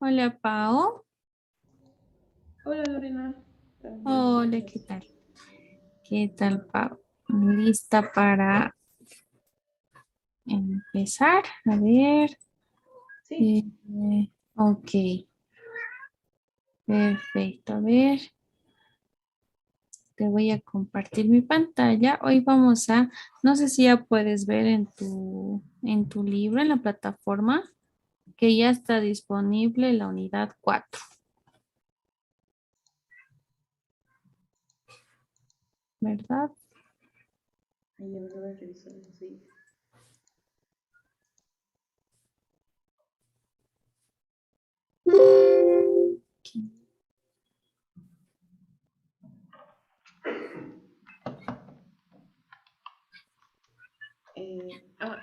Hola, Pao. Hola Lorena. Hola, ¿qué tal? ¿Qué tal, Pao? ¿Lista para empezar? A ver. Sí, eh, ok, perfecto. A ver, te voy a compartir mi pantalla. Hoy vamos a, no sé si ya puedes ver en tu libro, en la plataforma, que ya está disponible la unidad 4, ¿verdad? ahí a ver, revisar, sí.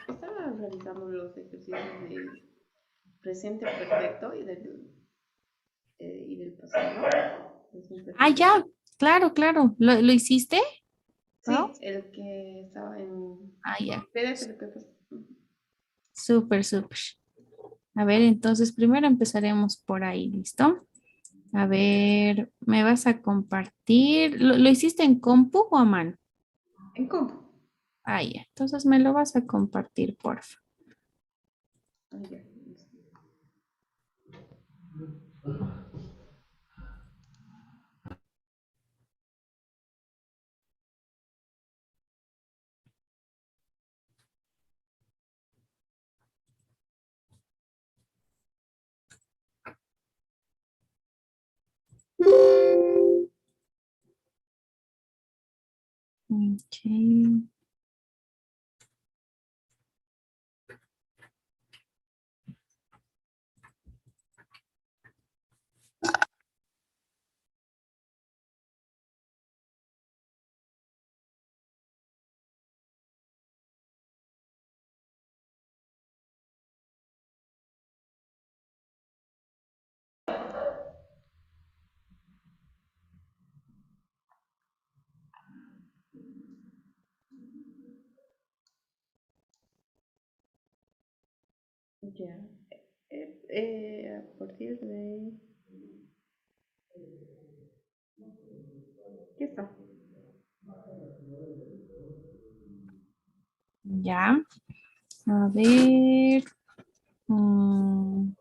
Estaba realizando los ejercicios de presente perfecto y del pasado. Presente Ah, perfecto. ya, claro, claro. ¿Lo hiciste, Sí, Pao? el que estaba en Ah, ya. PDF, el que pues, Súper, súper. A ver, entonces primero empezaremos por ahí, ¿listo? A ver, ¿me vas a compartir? ¿Lo hiciste en compu o a mano? en compu. Ah, ya. Entonces me lo vas a compartir, porfa. Ah, ya. Ok. Ya. A partir de... ¿Qué está? Ya. A ver. mm,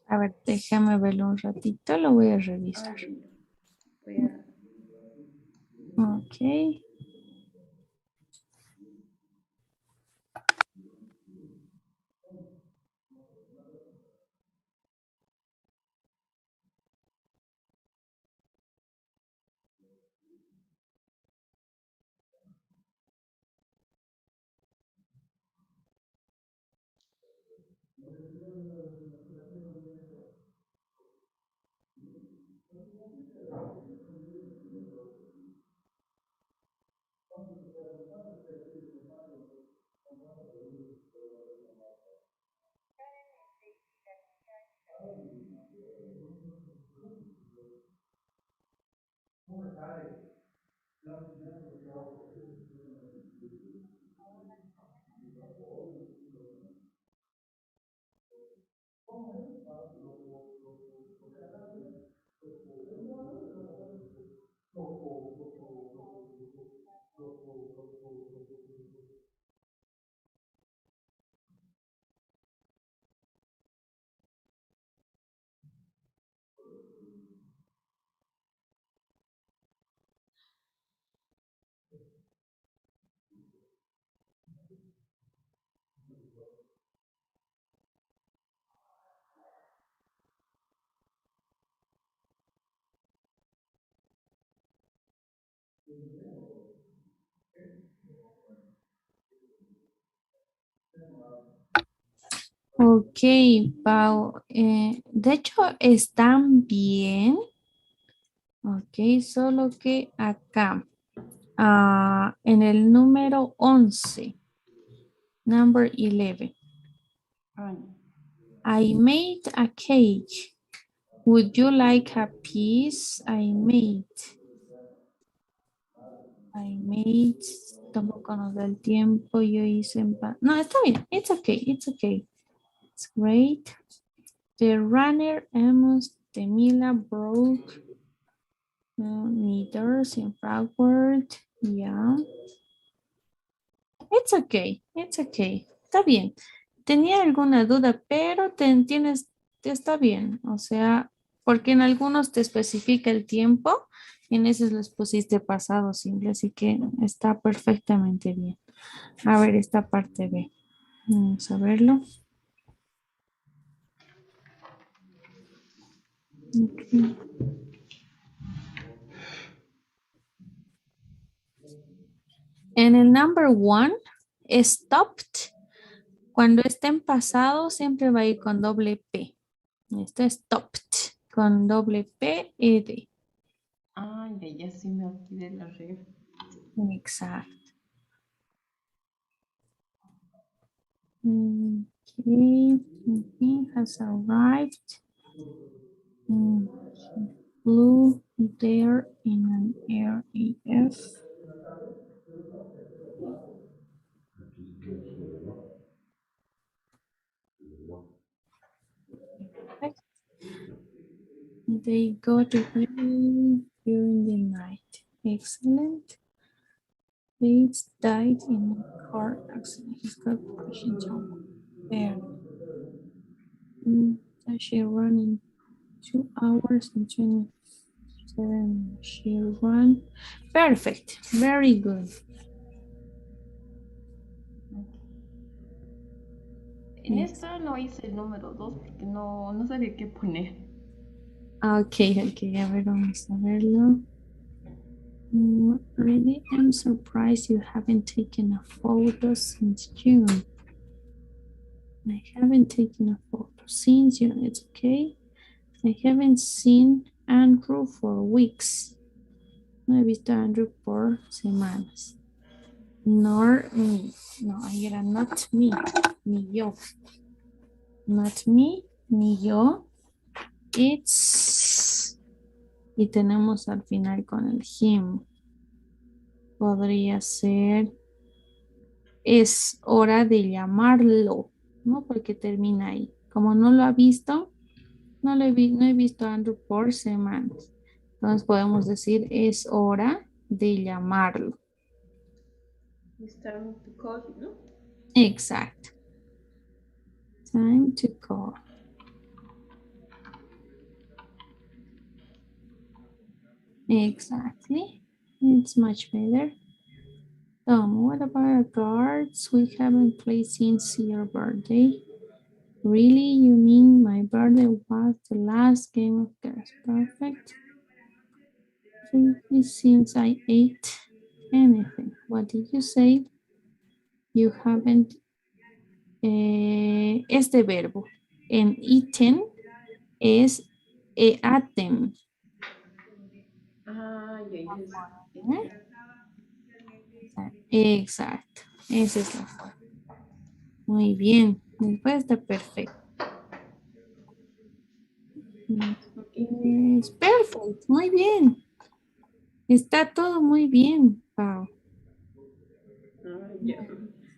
a ver, déjame verlo un ratito. Lo voy a Ah, revisar. ya, ya. Voy a... Ok. Ok, Pau. De hecho, están bien. Ok, solo que acá, en el número 11, number 11, Ah, I made a cake. Would you like a piece? I made, tampoco nos da el tiempo, yo hice, no, está bien, it's okay, it's great. The runner Amos Temila broke meters in backward. Yeah. It's okay. It's okay. Está bien. Tenía alguna duda, pero está bien. O sea, porque en algunos te especifica el tiempo, en esos les pusiste pasado simple, así que está perfectamente bien. A ver, esta parte B. Vamos a verlo. Ok. En el number one, stopped. Cuando esté en pasado, siempre va a ir con doble P. Esto es stopped, con doble P y D. Ay, ya sí me olvidé la regla. Exacto. Okay, he has arrived. He flew there in an RAF. They got away during the night. Excellent. Bates died in a car accident. He's got questions on there. She ran in 2 hours and 27. She ran. Perfect. Very good. En Yes. esta no hice el número 2 porque no sabía qué poner. Ok, ok. A ver, vamos a verlo. Really, I'm surprised you haven't taken a photo since June. I haven't taken a photo since June. It's okay. I haven't seen Andrew for weeks. No he visto a Andrew por semanas. Nor me. No, ahí era not me. Ni yo. Not me, ni yo. It's. Y tenemos al final con el him. Podría ser. Es hora de llamarlo, ¿no? Porque termina ahí. Como no lo ha visto, no he visto a Andrew por semanas. Entonces podemos decir es hora de llamarlo. It's time to call, ¿no? Exacto. Time to call. Exactly. It's much better. What about our cards? We haven't played since your birthday. Really? You mean my birthday was the last game of cards? Perfect. Since I ate anything. What did you say? You haven't. Este verbo en eaten es eaten. Ah, ya es. ¿Eh? Exacto. Esa es la forma. Muy bien. Después está perfecto. Ok. Es perfecto. Muy bien. Está todo muy bien, Pau. Ah, ya.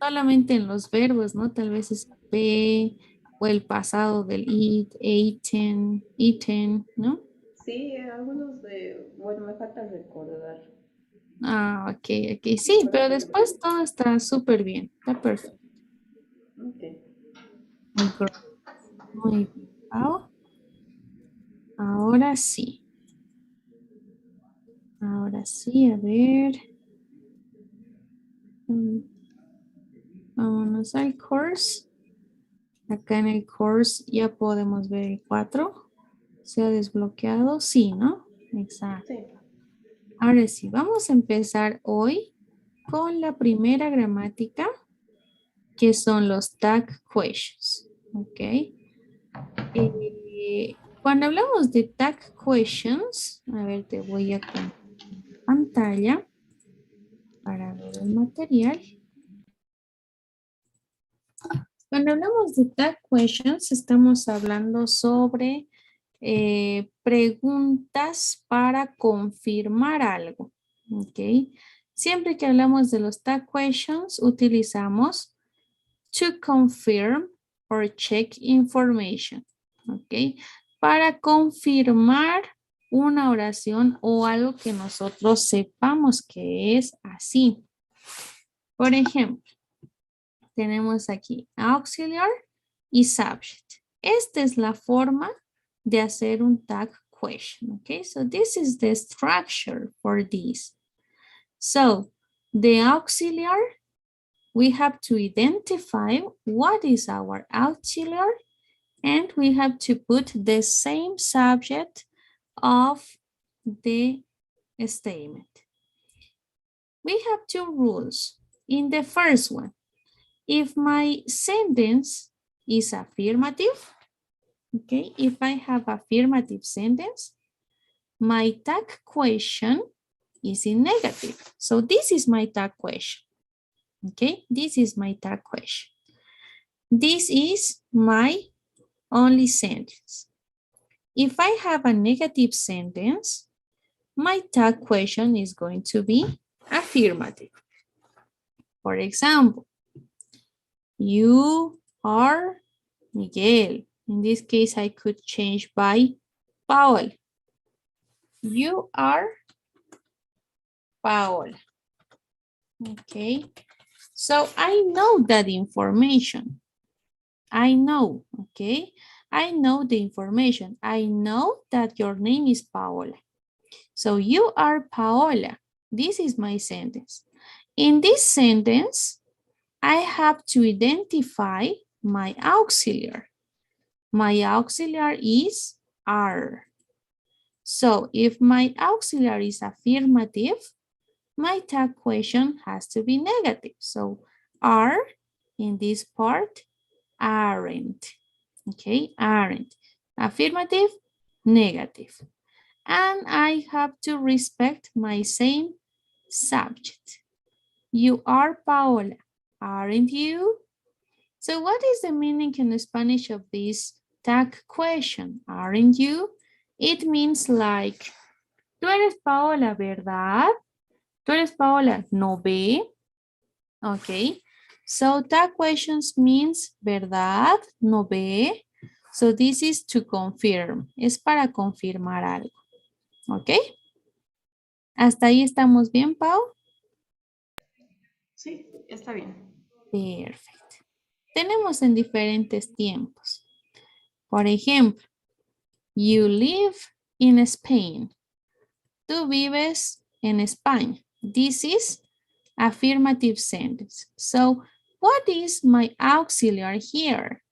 Solamente en los verbos, ¿no? Tal vez es P o el pasado del eat, eaten, eaten, ¿no? Sí, algunos de. Bueno, me falta recordar. Ah, ok, ok. Sí, Pero pero sí me lo sé. después todo está súper bien. Está perfecto. Ok. Great. Muy bien, Pau. Ahora sí. Ahora sí, a ver. Mm, Vámonos al course. Acá en el course ya podemos ver el 4. ¿Se ha desbloqueado? Sí, ¿no? Exacto. Sí. Ahora sí, vamos a empezar hoy con la primera gramática, que son los tag questions. ¿Ok? Cuando hablamos de tag questions, a ver, te voy a compartir pantalla para ver el material. Cuando hablamos de tag questions, estamos hablando sobre preguntas para confirmar algo. ¿Ok? Siempre que hablamos de los tag questions, utilizamos to confirm or check information. ¿ok? Para confirmar una oración o algo que nosotros sepamos que es así. Por ejemplo, tenemos aquí auxiliar y subject. Esta es la forma de hacer un tag question, ¿ok? So this is the structure for this. So the auxiliar, we have to identify what is our auxiliar, and we have to put the same subject of the statement. We have two rules. In the first one, if my sentence is affirmative, okay, if I have affirmative sentence, my tag question is in negative. So this is my tag question. Okay, this is my tag question. This is my only sentence. If I have a negative sentence, my tag question is going to be affirmative. For example, you are Miguel. In this case, I could change by Paul. You are Paul. Okay, so I know that information. I know, okay? I know the information. I know that your name is Paola. So you are Paola. This is my sentence. In this sentence, I have to identify my auxiliary. My auxiliary is are. So if my auxiliary is affirmative, my tag question has to be negative. So are in this part, aren't. Okay, aren't. Affirmative, negative. And I have to respect my same subject. You are Paola, aren't you? So what is the meaning in Spanish of this tag question? Aren't you? It means like, tú eres Paola, ¿verdad? Tú eres Paola, ¿no ve? Okay. So tag questions means, ¿verdad? ¿No ve? So this is to confirm. Es para confirmar algo. ¿Ok? ¿Hasta ahí estamos bien, Pau? Sí, está bien. Perfecto. Tenemos en diferentes tiempos. Por ejemplo, you live in Spain. Tú vives en España. This is affirmative sentence. So, what is my auxiliary here?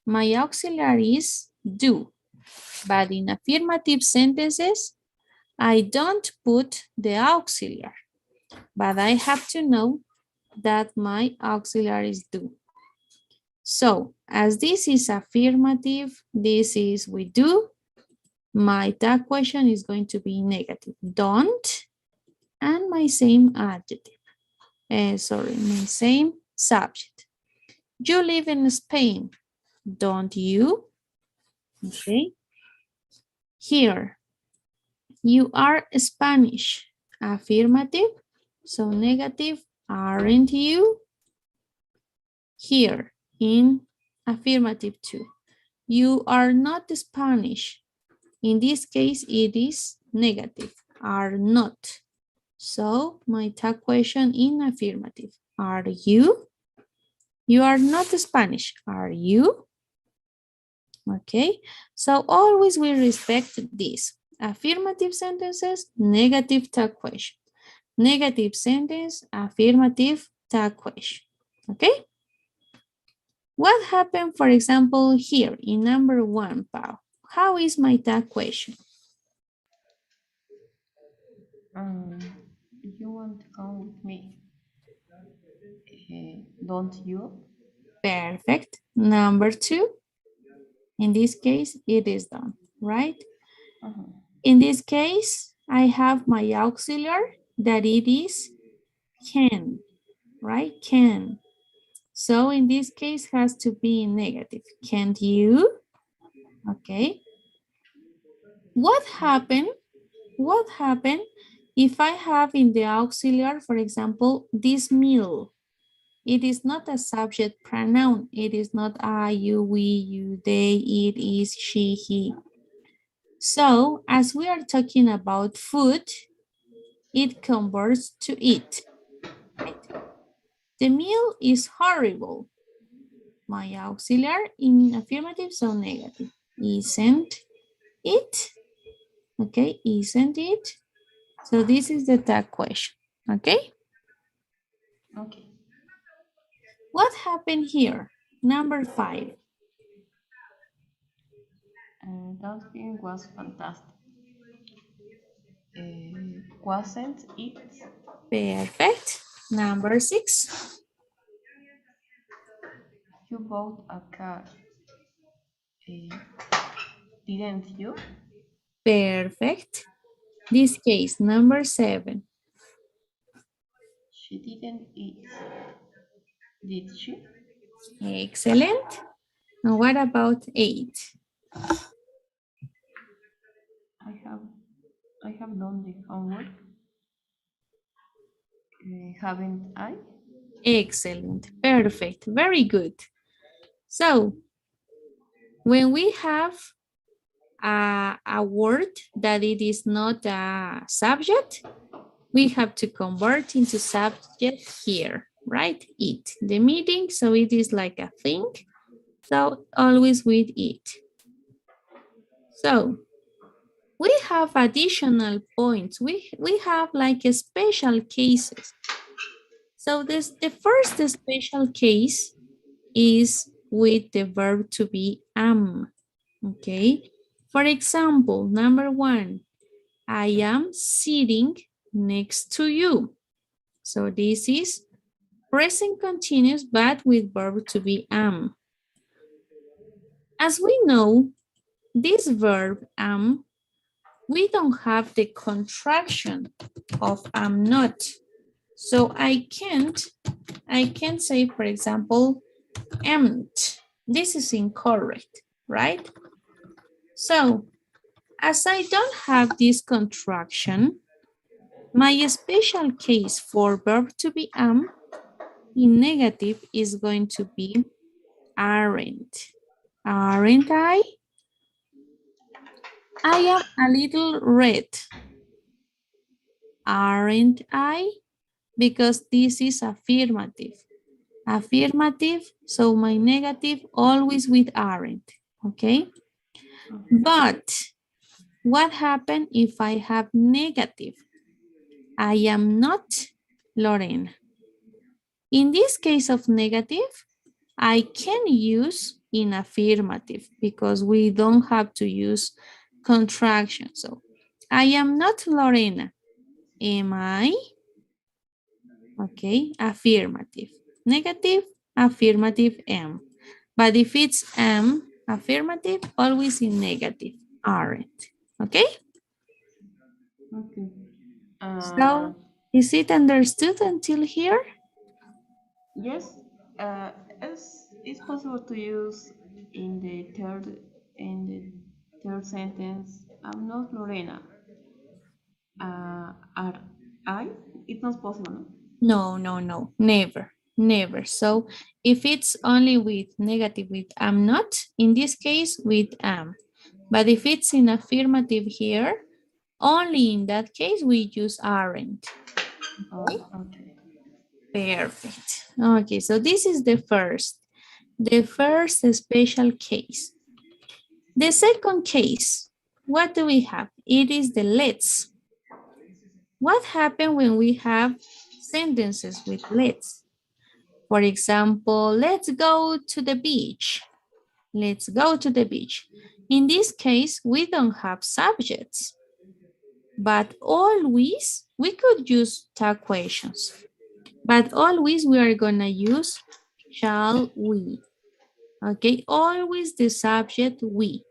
My auxiliary is do. But in affirmative sentences, I don't put the auxiliary. But I have to know that my auxiliaries do. So, as this is affirmative, this is we do, my tag question is going to be negative. Don't, and my same adjective. My same subject. You live in Spain, don't you? Okay. Here, you are Spanish. Affirmative, so negative, aren't you? Here, in affirmative too. You are not Spanish. In this case, it is negative, are not. So my tag question in affirmative. Are you? You are not Spanish, are you? Okay, so always we respect this. Affirmative sentences, negative tag question. Negative sentence, affirmative tag question. Okay? What happened, for example, here in number 1, Pau? How is my tag question? You want to come with me? Don't you? Perfect. Number 2, in this case, it is done, right? In this case, I have my auxiliary that it is can, right? Can. So in this case has to be negative. Can't you? Okay. What happened? What happened if I have in the auxiliary, for example, this meal? It is not a subject pronoun. It is not I, you, we, you, they, it, is, she, he. So as we are talking about food, it converts to eat, right? The meal is horrible. My auxiliary in affirmative, so negative. Isn't it? Okay, isn't it? So this is the tag question, okay? Okay. What happened here? Number 5. Thanksgiving was fantastic. Wasn't it? Perfect. Number 6. You bought a car, uh, didn't you? Perfect. This case, number 7. She didn't eat, did she? Excellent. And what about 8? I have I have done the homework, haven't I? Excellent. Perfect. Very good. So when we have a word that it is not a subject, we have to convert into subject here, right? It, the meeting, so it is like a thing. So always with it. So we have additional points. We have like a special cases. So the first special case is with the verb to be am. Okay. For example, number 1, I am sitting next to you. So this is present continuous, but with verb to be am. As we know, this verb am, we don't have the contraction of am not. So I can't say, for example, amt. This is incorrect, right? So as I don't have this contraction, my special case for verb to be am in negative is going to be aren't. Aren't I? I am a little red. Aren't I? Because this is affirmative. Affirmative, so my negative always with aren't, okay? But what happens if I have negative? I am not Lorena. In this case of negative, I can use in affirmative because we don't have to use contraction. So I am not Lorena. Am I? Okay, affirmative. Negative, affirmative am. But if it's am, affirmative, always in negative, aren't. Okay? Okay. So is it understood until here? Yes, uh, it's possible to use in the third sentence. I'm not Lorena. Are I? It's not possible, no? No, no, no, never, never. So if it's only with negative with am not, in this case with am. But if it's in affirmative here, only in that case we use aren't. Oh, Okay, okay. perfect. Okay, so this is the first special case. The second case, what do we have? It is the let's. What happens when we have sentences with let's? For example, let's go to the beach. Let's go to the beach. In this case, we don't have subjects, but always we could use tag questions, but always we are gonna use shall we. Okay, always the subject we.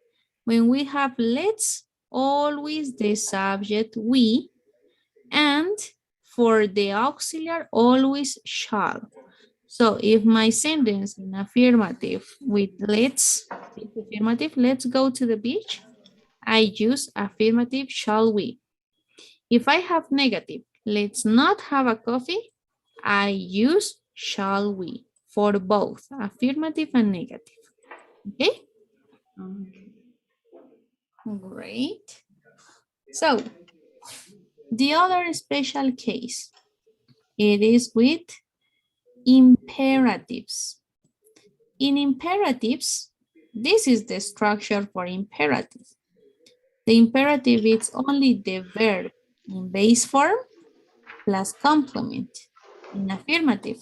When we have let's, always the subject we, and for the auxiliary, always shall. So if my sentence in affirmative with it's affirmative, let's go to the beach, I use affirmative shall we. If I have negative, let's not have a coffee, I use shall we, for both affirmative and negative. Okay, Okay. great. So the other special case, it is with imperatives. In imperatives, this is the structure for imperatives. The imperative is only the verb in base form plus complement in affirmative.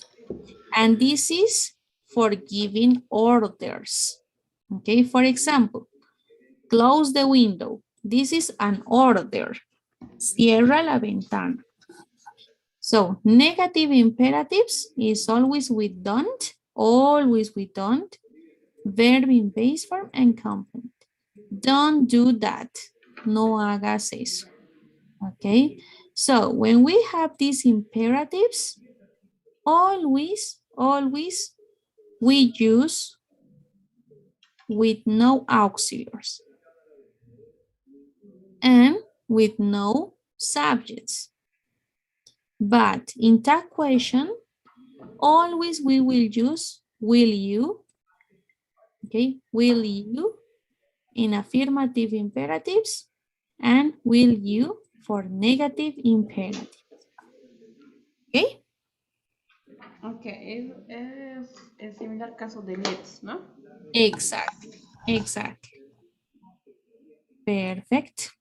And this is for giving orders. Okay, for example, close the window. This is an order. Cierra la ventana. So negative imperatives is always with don't, always with don't, verb in base form and complement. Don't do that. No hagas eso. Okay. So when we have these imperatives, always we use with no auxiliaries and with no subjects. But in that question, always we will use will you, okay, will you in affirmative imperatives and will you for negative imperative, okay? Okay, es el similar caso de let's, ¿no? Exactly, exactly. Perfect.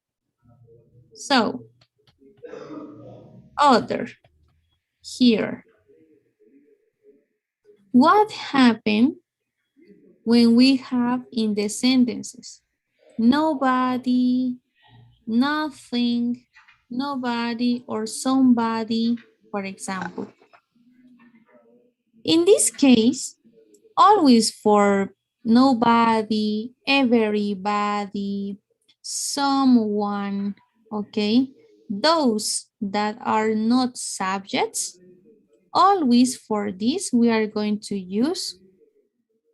So, other, here. What happened when we have in the sentences? Nobody, nothing, nobody, or somebody, for example. In this case, always for nobody, everybody, someone, okay? Those that are not subjects, always for this, we are going to use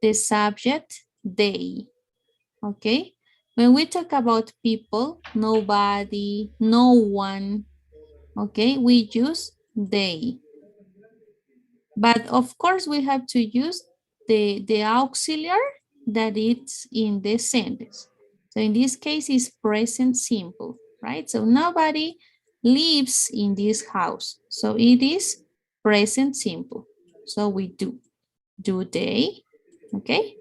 the subject they, okay? When we talk about people, nobody, no one, okay, we use they. But of course, we have to use the auxiliary that it's in the sentence. So in this case, it's present simple, right? So nobody lives in this house. So it is present simple. So we do. Do they? Okay.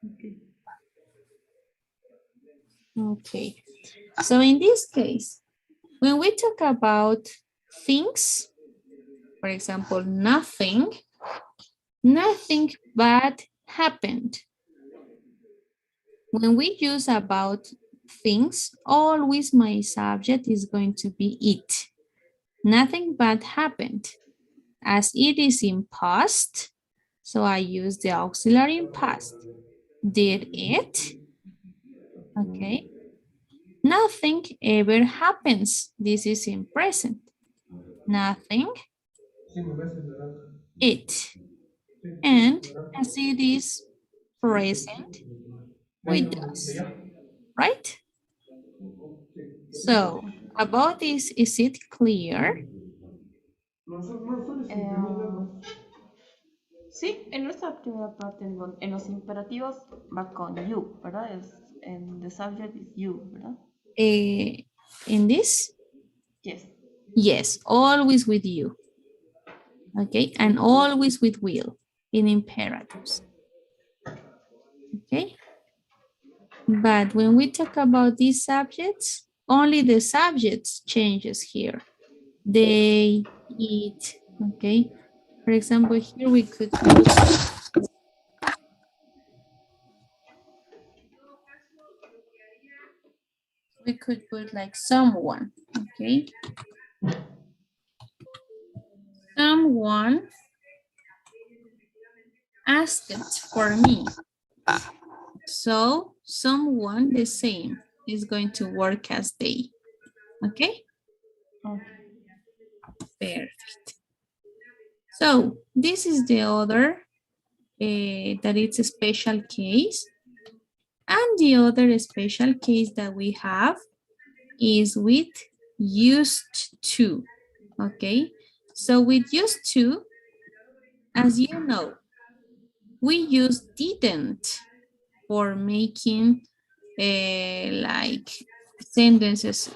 Okay. Okay. So in this case, when we talk about things, for example, nothing, nothing bad happened. When we use about things, always my subject is going to be it. Nothing bad happened. As it is in past, so I use the auxiliary in past. Did it? Okay. Nothing ever happens. This is in present. Nothing, it. And as it is present, we does, right? So about this, is it clear? Em, sí, en nuestra primera parte, en los imperativos va con you, ¿verdad? En the subject is you, ¿verdad? In this, Yes. yes, always with you. Okay, and always with will in imperatives. Okay, but when we talk about these subjects, only the subjects changes here. They, it, okay. For example, here we could put like someone, okay. Someone asked for me. So someone the same is going to work as they. Okay, Okay. perfect. So this is the other that it's a special case. And the other special case that we have is with used to. Okay, so with used to, as you know, we use didn't for making like sentences.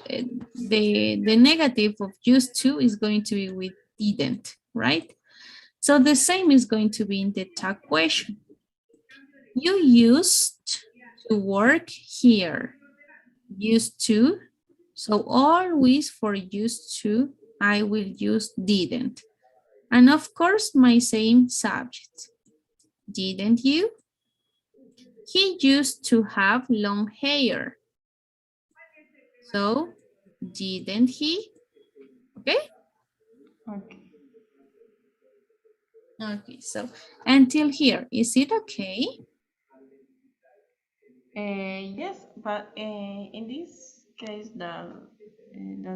The negative of used to is going to be with didn't, right? So the same is going to be in the tag question. You used to work here. Used to. So always for used to, I will use didn't. And of course, my same subject. Didn't you? He used to have long hair. So, didn't he? Okay? Okay. Okay, so until here, is it okay? Yes, but in this case that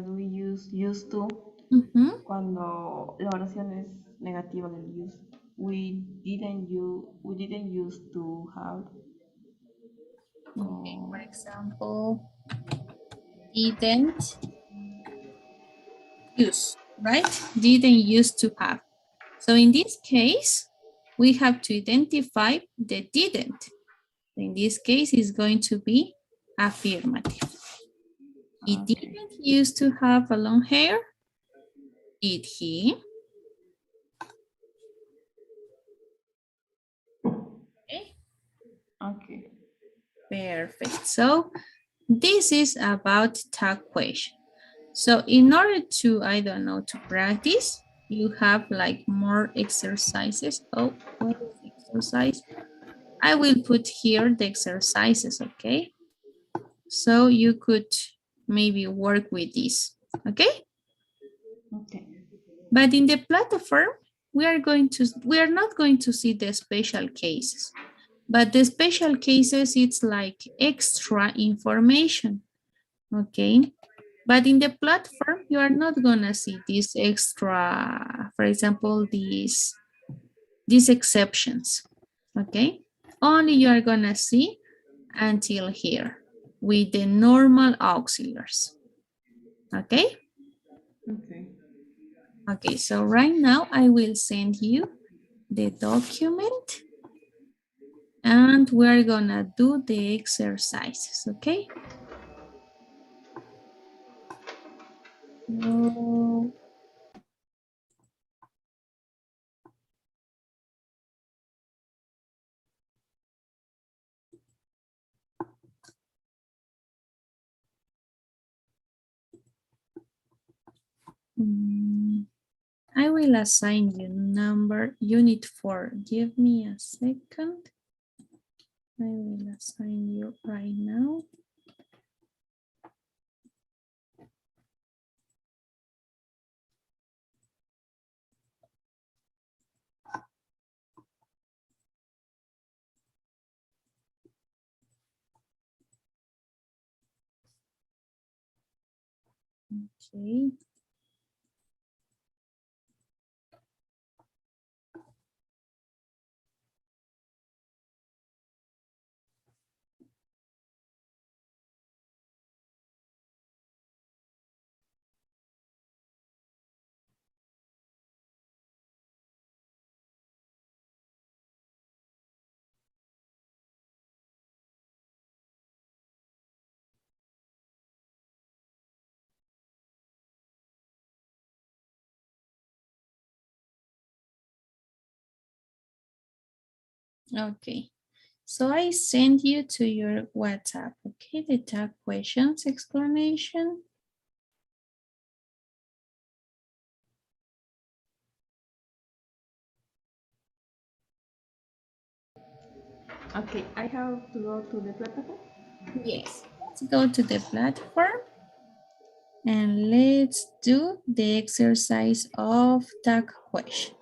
we use used to, Mhm. cuando la oración es negativa del use, we didn't use to have. Okay, for Oh, example, didn't use, right? Didn't use to have. So in this case, we have to identify the didn't. In this case, it's going to be affirmative. He okay. didn't used to have a long hair, did he? Okay, Okay. perfect. So this is about tag question. So in order to, I don't know, to practice, you have like more exercises. Oh, what is exercise? I will put here the exercises, okay? So you could maybe work with this, okay? Okay. But in the platform, we are not going to see the special cases. But the special cases, it's like extra information, okay? But in the platform, you are not gonna see this extra, for example, these exceptions, okay? Only you are gonna see until here with the normal auxiliaries, okay? Okay. Okay, so right now I will send you the document and we're gonna do the exercises, okay? So, I will assign you number unit 4. Give me a second. I will assign you right now. Okay. Okay. So I send you to your WhatsApp, okay? The tag questions explanation. Okay, I have to go to the platform. Yes. Let's go to the platform and let's do the exercise of tag question.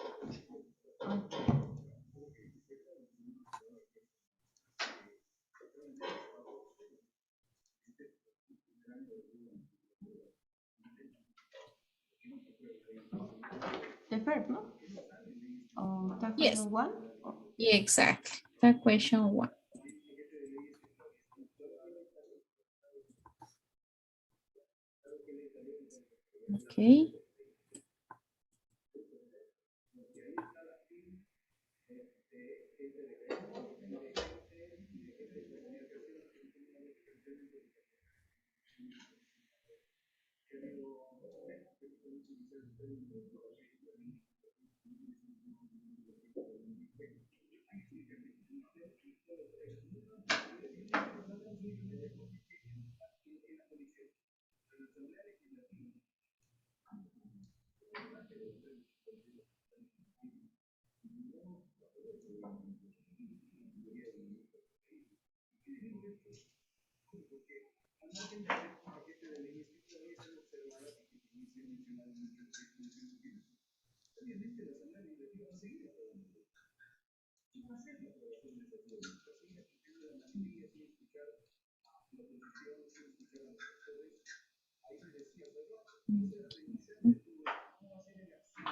Okay. The verb, no? That Yes. question one. Yeah, exactly. Tag question 1. Okay.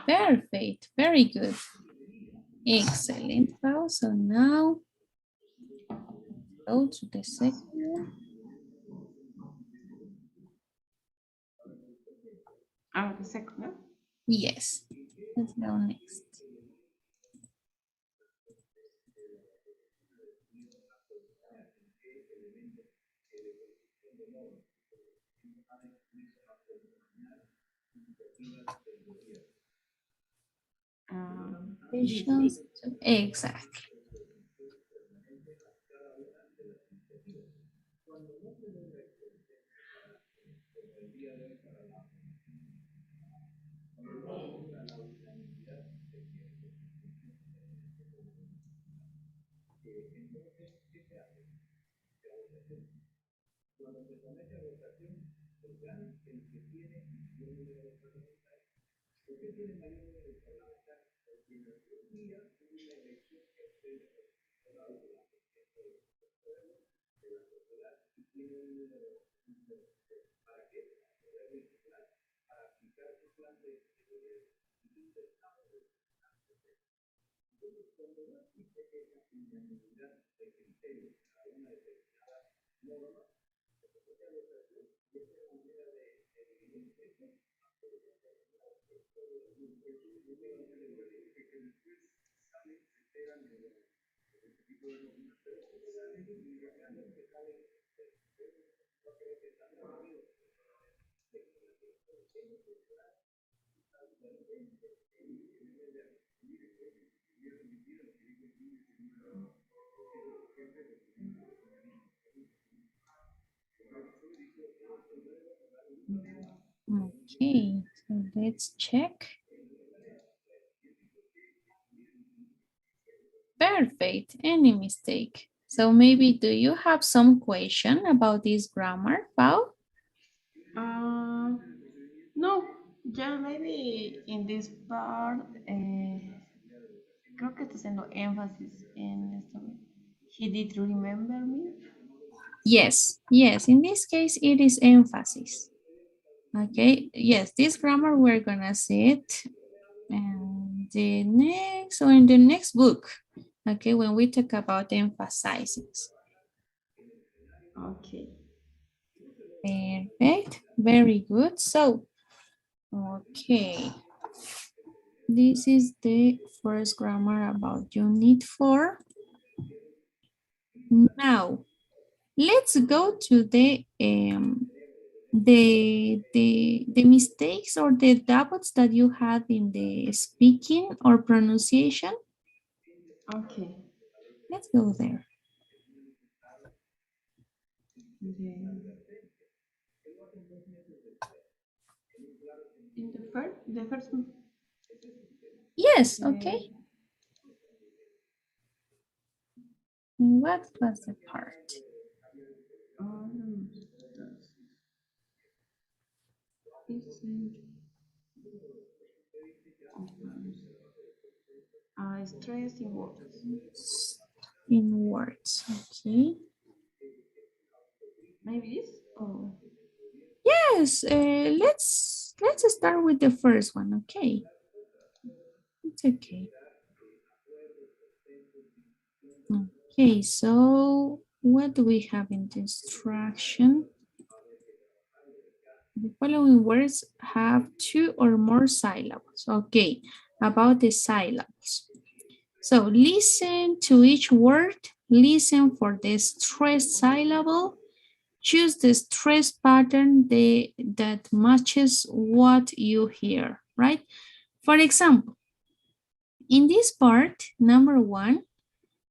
Perfect. Very good. Excellent. Well, so now go to the second one. Ah, the second, no? Yes. Let's go next. This, sí. Patience. Exactly. Okay, so let's check. Perfect. Any mistake? So maybe do you have some question about this grammar, Pau? Uh, no, ya maybe in this part, creo que está haciendo énfasis en esto. He did remember me. Yes, yes. In this case, it is emphasis. Okay, yes, this grammar we're gonna see it and the next or in the next book. Okay, when we talk about emphasizes. Okay. Perfect, very good. So, okay, this is the first grammar about unit 4. Now, let's go to the mistakes or the doubts that you had in the speaking or pronunciation. Okay. Let's go there. The, in the first, Yes, okay. uh, What was the part? um, isn't stress in words. In words, okay. Maybe this? Oh, Yes, let's start with the first one, okay. It's okay. Okay, so what do we have in the instruction? The following words have two or more syllables. Okay, about the syllables. So listen to each word, listen for the stressed syllable, choose the stress pattern that matches what you hear, right? For example, in this part, number one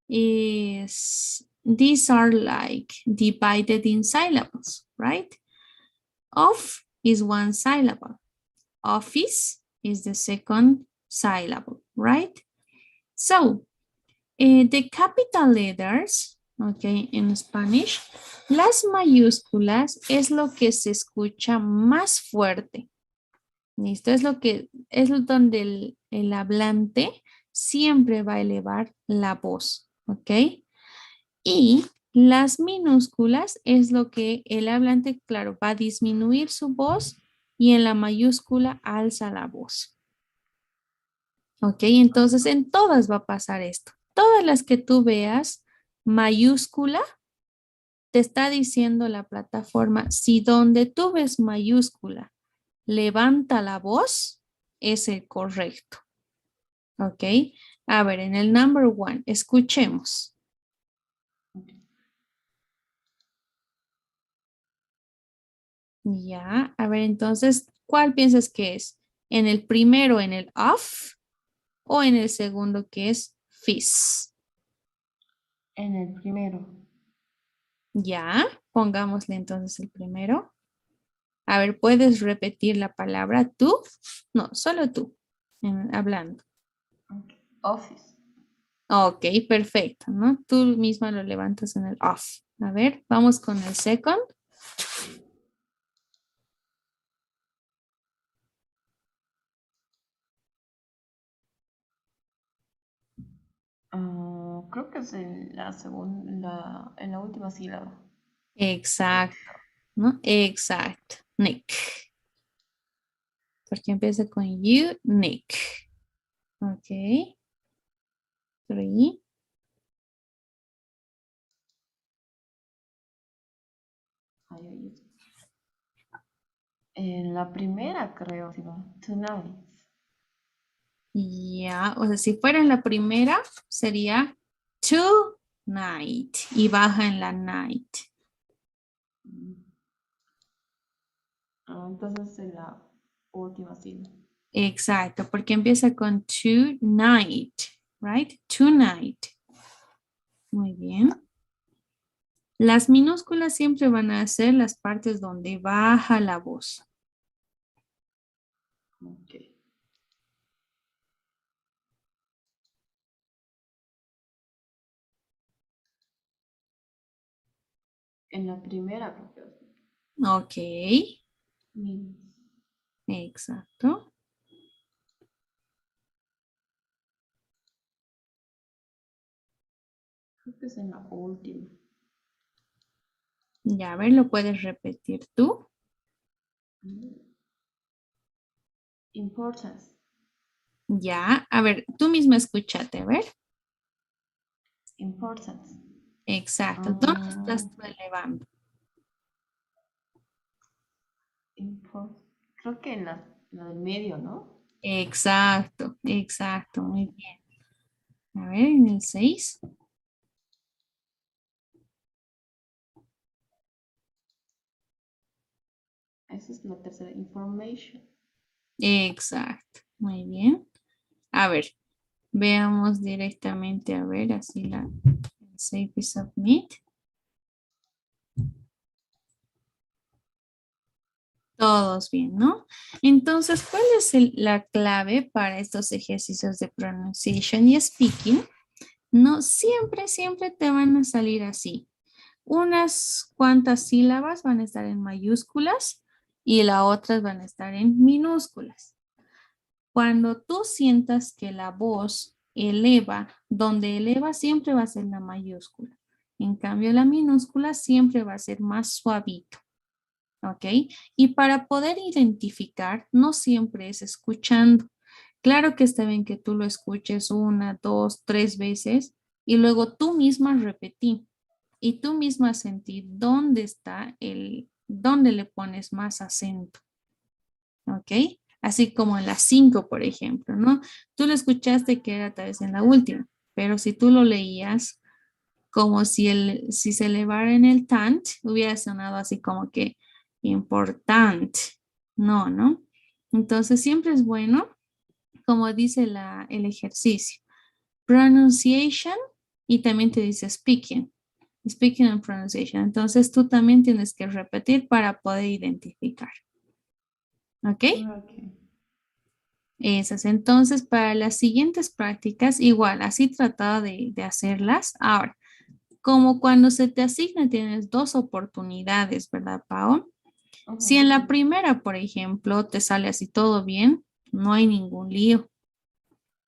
is these are like divided in syllables, right? Of is one syllable. Office is the second syllable, right? So, the capital letters, okay, en Spanish, las mayúsculas es lo que se escucha más fuerte. Listo, es lo que es donde el hablante siempre va a elevar la voz, ¿ok? Y las minúsculas es lo que el hablante, claro, va a disminuir su voz y en la mayúscula alza la voz. ¿Ok? Entonces en todas va a pasar esto. Todas las que tú veas mayúscula, te está diciendo la plataforma, si donde tú ves mayúscula levanta la voz, es el correcto. ¿Ok? A ver, en el number one, escuchemos. Ya, a ver, entonces, ¿cuál piensas que es? ¿En el primero, en el off, o en el segundo que es fizz? En el primero. Ya, pongámosle entonces el primero. A ver, ¿puedes repetir la palabra tú? No, solo tú, hablando. Okay. Office. Ok, perfecto, ¿no? Tú misma lo levantas en el off. A ver, vamos con el second. Creo que es en la segunda, en la última sílaba. Exacto, ¿no? Exacto. Nick. Porque empieza con you, Nick. Ok. Three. Ay, ay, ay. En la primera creo, si va. Tonight. Ya, o sea, si fuera en la primera, sería tonight y baja en la night. Mm. Entonces en la última sílaba. Exacto, porque empieza con tonight, right? Tonight. Muy bien. Las minúsculas siempre van a ser las partes donde baja la voz. Ok. En la primera creo que es. Ok, Means. exacto. Creo que es en la última. Ya, a ver, ¿lo puedes repetir tú? Mm. Importance. Ya, a ver, tú misma escúchate, a ver. Importance. Exacto, ¿dónde estás Ah, tú elevando? creo que en la del medio, ¿no? Exacto, exacto, muy bien. A ver, en el 6. Esa es la tercera. Information. Exacto, muy bien. A ver, veamos directamente, a ver, así la Save y Submit. Todos bien, ¿no? Entonces, ¿cuál es la clave para estos ejercicios de pronunciation y speaking? No siempre, siempre te van a salir así. Unas cuantas sílabas van a estar en mayúsculas y las otras van a estar en minúsculas. Cuando tú sientas que la voz eleva, donde eleva siempre va a ser la mayúscula. En cambio, la minúscula siempre va a ser más suavito. ¿Ok? Y para poder identificar, no siempre es escuchando. Claro que está bien que tú lo escuches una, dos, tres veces y luego tú misma repetí y tú misma sentí dónde está dónde le pones más acento. ¿Ok? Así como en las 5, por ejemplo, ¿no? Tú lo escuchaste que era tal vez en la última, pero si tú lo leías como si se elevara en el tant, hubiera sonado así como que importante. No, ¿no? Entonces siempre es bueno, como dice el ejercicio, pronunciation y también te dice speaking. Speaking and pronunciation. Entonces tú también tienes que repetir para poder identificar. ¿Ok? Ok. Esas. Entonces, para las siguientes prácticas, igual, así trataba de hacerlas. Ahora, como cuando se te asigna, tienes dos oportunidades, ¿verdad, Pau? Si en Ujú, la primera, por ejemplo, te sale así todo bien, no hay ningún lío.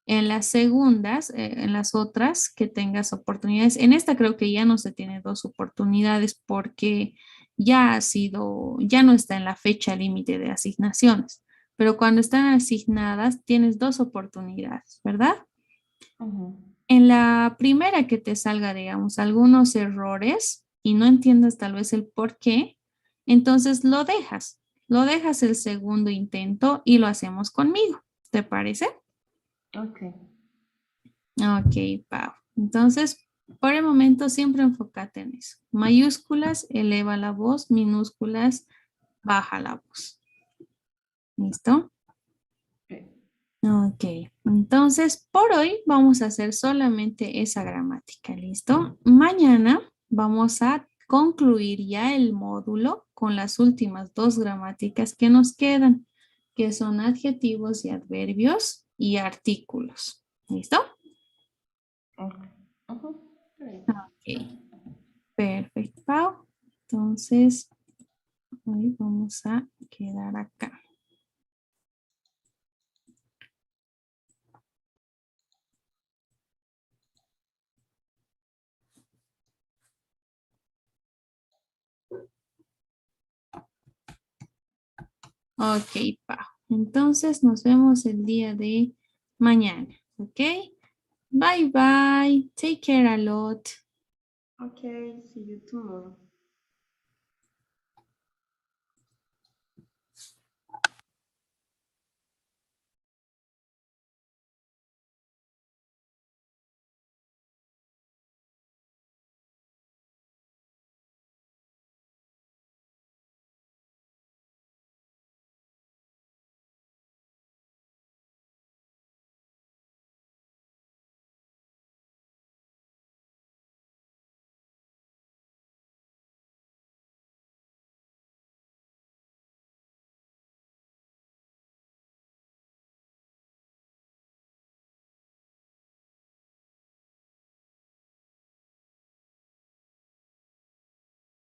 En las segundas, en las otras que tengas oportunidades, en esta creo que ya no se tiene dos oportunidades porque ya ha sido, ya no está en la fecha límite de asignaciones, pero cuando están asignadas tienes dos oportunidades, ¿verdad? ujú. En la primera que te salga, digamos, algunos errores y no entiendas tal vez el por qué, entonces lo dejas el segundo intento y lo hacemos conmigo, ¿te parece? Ok. Ok, Pau. Entonces, por el momento siempre enfócate en eso. Mayúsculas, eleva la voz, minúsculas, baja la voz. ¿Listo? Ok. Ok, entonces por hoy vamos a hacer solamente esa gramática, ¿listo? Mañana vamos a concluir ya el módulo con las últimas dos gramáticas que nos quedan, que son adjetivos y adverbios y artículos. ¿Listo? Ok. Ujú. Ok. Ok, perfecto, Pau. Entonces, hoy vamos a quedar acá. Ok, Pau. Entonces, nos vemos el día de mañana, ¿ok? Bye bye. Take care a lot. Okay, see you tomorrow.